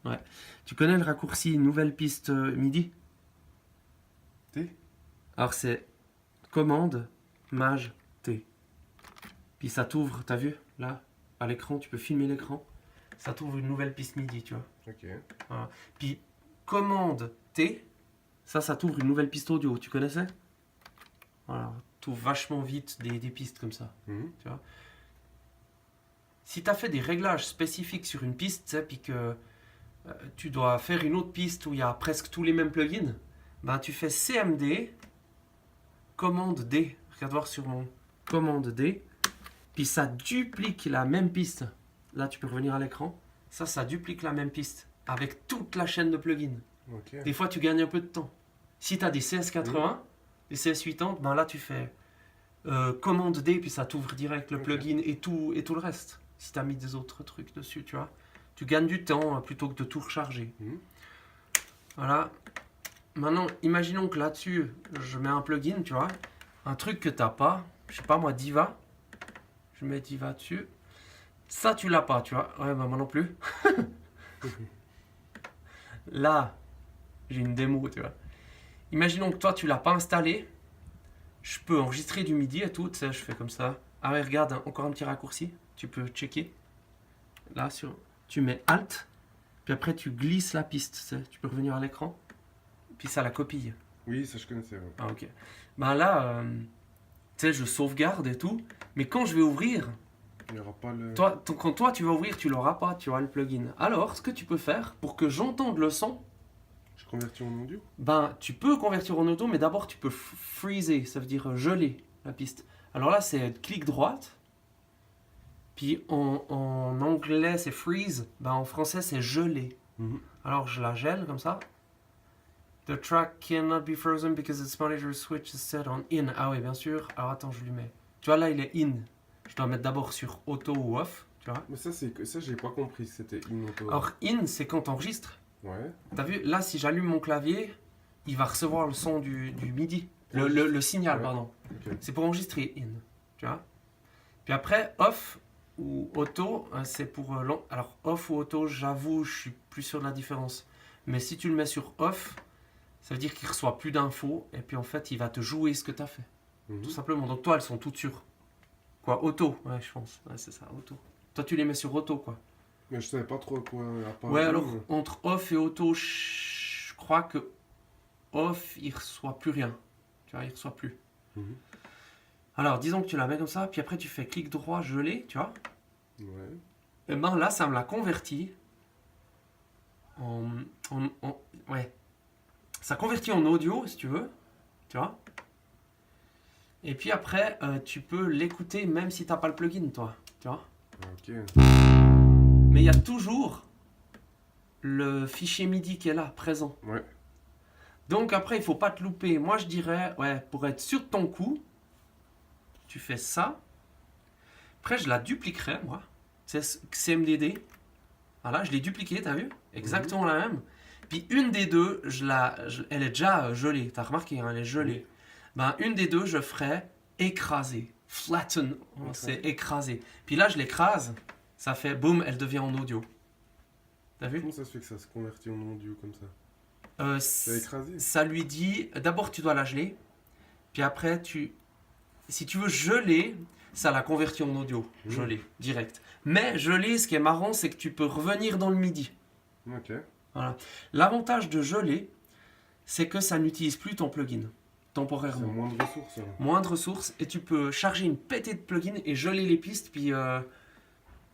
Ouais. Tu connais le raccourci nouvelle piste MIDI? T. Alors c'est commande maj T. Puis ça t'ouvre, t'as vu là, à l'écran, tu peux filmer l'écran. Ça t'ouvre une nouvelle piste MIDI, tu vois. Ok. Voilà. Puis commande T, ça t'ouvre une nouvelle piste audio. Tu connaissais? Voilà, t'ouvres vachement vite des pistes comme ça. Mhm. Tu vois. Si tu as fait des réglages spécifiques sur une piste, tu sais, puis que tu dois faire une autre piste où il y a presque tous les mêmes plugins, ben tu fais CMD, commande D. Regarde voir sur mon commande D. Puis ça duplique la même piste. Là, tu peux revenir à l'écran. Ça duplique la même piste avec toute la chaîne de plugins. Ok. Des fois, tu gagnes un peu de temps. Si tu as des CS80, des CS80, ben là, tu fais commande D, puis ça t'ouvre direct le Ok. plugin et tout le reste. Si tu as mis des autres trucs dessus, tu vois. Tu gagnes du temps plutôt que de tout recharger. Mhm. Voilà. Maintenant, imaginons que là-dessus, je mets un plugin, tu vois. Un truc que tu n'as pas. Je sais pas moi, Diva. Je mets Diva dessus. Ça, tu l'as pas, tu vois. Ouais, bah moi non plus. Là, j'ai une démo, tu vois. Imaginons que toi, tu l'as pas installé. Je peux enregistrer du MIDI et tout, tu sais, je fais comme ça. Ah ouais, regarde, hein, encore un petit raccourci. Tu peux checker. Là, tu mets Alt. Puis après, tu glisses la piste, tu sais. Tu peux revenir à l'écran. Puis ça la copie. Oui, ça je connaissais. Ouais. Ah, ok. Ben là, tu sais, je sauvegarde et tout. Mais quand je vais ouvrir, Il n'y aura pas le. quand toi tu vas ouvrir, tu l'auras pas, tu vois, le plugin. Alors, ce que tu peux faire pour que j'entende le son, Je convertis en audio. ben, tu peux convertir en audio, mais d'abord tu peux freezer, ça veut dire geler la piste. Alors là, c'est clic droite. Puis en anglais, c'est freeze. Ben, en français, c'est geler. Mhm. Alors, je la gèle comme ça. The track cannot be frozen because its monitor switch is set on in. Ah oui, bien sûr. Alors attends, je lui mets. Tu vois, là, il est in. Je dois mettre d'abord sur auto ou off. Tu vois. Mais ça j'ai pas compris. C'était une auto. Alors, in, c'est quand tu enregistres. Ouais. T'as vu, là, si j'allume mon clavier, il va recevoir le son du MIDI. Le signal, Ouais. pardon. Ok. C'est pour enregistrer in. Tu vois. Puis après, off ou auto, c'est pour long. Alors, off ou auto, j'avoue, je suis plus sûr de la différence. Mais si tu le mets sur off, ça veut dire qu'il reçoit plus d'infos. Et puis en fait, il va te jouer ce que tu as fait. Mhm. Tout simplement. Donc toi, elles sont toutes sur quoi? Auto. Ouais, je pense. Ouais, c'est ça, auto. Toi, tu les mets sur auto, quoi. Mais je savais pas trop à quoi. À part Ouais, une, alors entre off et auto, je crois que off, il reçoit plus rien. Tu vois, il reçoit plus. Mhm. Alors, disons que tu la mets comme ça, puis après tu fais clic droit, geler, tu vois. Ouais. Et ben là, ça me l'a converti ouais. Ça convertit en audio, si tu veux. Tu vois. Et puis après, tu peux l'écouter même si t'as pas le plugin, toi. Tu vois. Ok. Mais il y a toujours le fichier MIDI qui est là, présent. Ouais. Donc après, il faut pas te louper. Moi, je dirais, ouais, pour être sûr de ton coup, tu fais ça. Après, je la dupliquerai, moi. C'est CMDD. Voilà, je l'ai dupliqué, t'as vu? Exactement la même. Puis une des deux, elle est déjà gelée. T'as remarqué, hein, elle est gelée. Ben, une des deux, je ferai écraser. Flatten, c'est écraser. Puis là, je l'écrase. Ça fait boum, elle devient en audio. T'as vu? Comment ça se fait que ça se convertit en audio comme ça? Ça T'as écrasé? ça lui dit, d'abord tu dois la geler, puis après si tu veux geler, ça la convertit en audio, geler, direct. Mais geler, ce qui est marrant, c'est que tu peux revenir dans le MIDI. Ok. Voilà. L'avantage de geler, c'est que ça n'utilise plus ton plugin, C'est temporairement. moins de ressources. Alors. Moins de ressources, et tu peux charger une pétée de plugins et geler les pistes, puis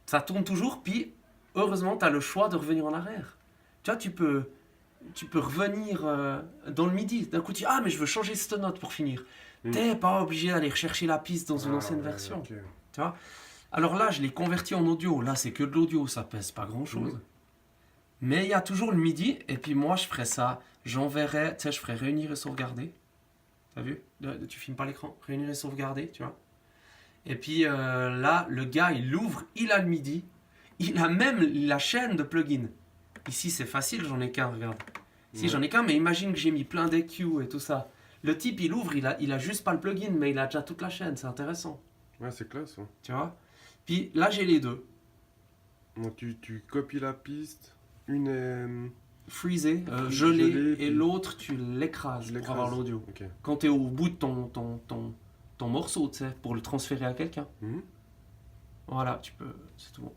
ça tourne toujours, puis heureusement, tu as le choix de revenir en arrière. Tu vois, tu peux revenir dans le MIDI. D'un coup, tu dis, ah, mais je veux changer cette note pour finir. T'es pas obligé d'aller rechercher la piste dans une ancienne version. Ok. Tu vois. Alors là, je l'ai converti en audio. Là, c'est que de l'audio, ça pèse pas grand-chose. Mais il y a toujours le MIDI, et puis moi, je ferais ça. J'enverrais, tu sais, je ferais réunir et sauvegarder. T'as vu? Tu filmes pas l'écran. Réunir et sauvegarder, tu vois. Et puis là, le gars, il l'ouvre, il a le MIDI. Il a même la chaîne de plugins. Ici, c'est facile, j'en ai qu'un, regarde. Ici, j'en ai qu'un, mais imagine que j'ai mis plein d'EQ et tout ça. Le type, il ouvre, il a juste pas le plugin, mais il a déjà toute la chaîne, c'est intéressant. Ouais, c'est classe. Hein. Tu vois. Puis là, j'ai les deux. Donc tu copies la piste. Une est... Freezé, Gelé, gelé, et puis- l'autre tu l'écrases Je pour l'écrase. avoir l'audio. Ok. Quand tu es au bout de ton morceau, tu sais, pour le transférer à quelqu'un. Mhm. Voilà, c'est tout bon.